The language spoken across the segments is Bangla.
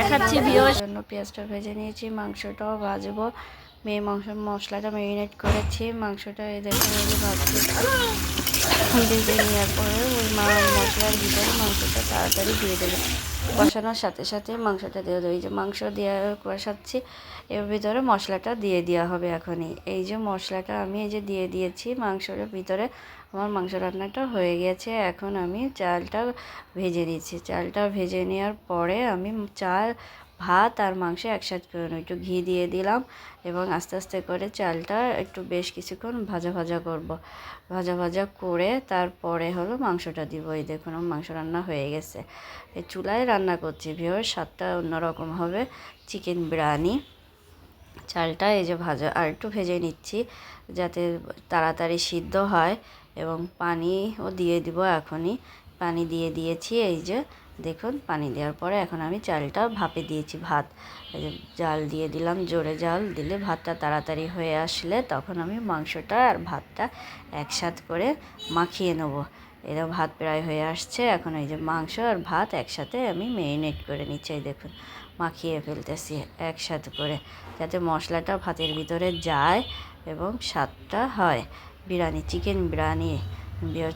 দেখাচ্ছি ভিউয়ার্স। জন্য পেঁয়াজটা ভেজে নিয়েছি, মাংসটাও ভাজবো। মশলাটা ম্যারিনেট করেছি, মাংসটা এই দেখুন এই যে ভাজতে ভেজে নেওয়ার পরে ওই মশলার ভিতরে মাংসটা তাড়াতাড়ি দিয়ে দেবে। কষানোর সাথে সাথে মাংসটা দিয়ে দেবে। এই যে মাংস দিয়ে কষাচ্ছি, এর ভিতরে মশলাটা দিয়ে দেওয়া হবে এখনই। এই যে মশলাটা আমি এই যে দিয়ে দিয়েছি মাংসের ভিতরে। আমার মাংস রান্নাটা হয়ে গেছে। এখন আমি চালটা ভেজে দিচ্ছি। চালটা ভেজে নেওয়ার পরে আমি চাল, ভাত আর মাংস একসাথে করে নেব। একটু ঘি দিয়ে দিলাম এবং আস্তে আস্তে করে চালটা একটু বেশ কিছুক্ষণ ভাজা ভাজা করব। ভাজা ভাজা করে তারপরে হলো মাংসটা দিব। এই দেখুন আমার মাংস রান্না হয়ে গেছে। এই চুলায় রান্না করছি ভিউয়ার্স, স্বাদটা অন্যরকম হবে। চিকেন বিরিয়ানি। চালটা এই যে ভাজা আর একটু ভেজে নিচ্ছি যাতে তাড়াতাড়ি সিদ্ধ হয়, এবং পানিও দিয়ে দিব এখনই। পানি দিয়ে দিয়েছি, এই যে দেখুন পানি দেওয়ার পরে এখন আমি চালটা ভাপে দিয়েছি। ভাত এই যে জাল দিয়ে দিলাম, জোরে জাল দিলে ভাতটা তাড়াতাড়ি হয়ে আসলে তখন আমি মাংসটা আর ভাতটা একসাথ করে মাখিয়ে নেব। এরকম ভাত প্রায় হয়ে আসছে, এখন এই যে মাংস আর ভাত একসাথে আমি ম্যারিনেট করে নিচ্ছি। এই দেখুন মাখিয়ে ফেলতেছি একসাথে করে, যাতে মশলাটা ভাতের ভিতরে যায় এবং স্বাদটা হয়। বিরিয়ানি, চিকেন বিরিয়ানি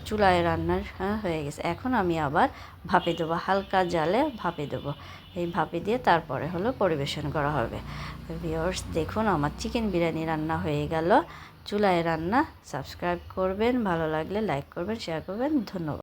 চুলায় রান্নার হয়ে গেছে। এখন আমি আবার ভাপে দেবো, হালকা জালে ভাপে দেবো। এই ভাপে দিয়ে তারপরে হলো পরিবেশন করা হবে। ভিউয়ার্স দেখুন আমার চিকেন বিরিয়ানি রান্না হয়ে গেল। চুলায় রান্না। সাবস্ক্রাইব করবেন, ভালো লাগলে লাইক করবেন, শেয়ার করবেন। ধন্যবাদ।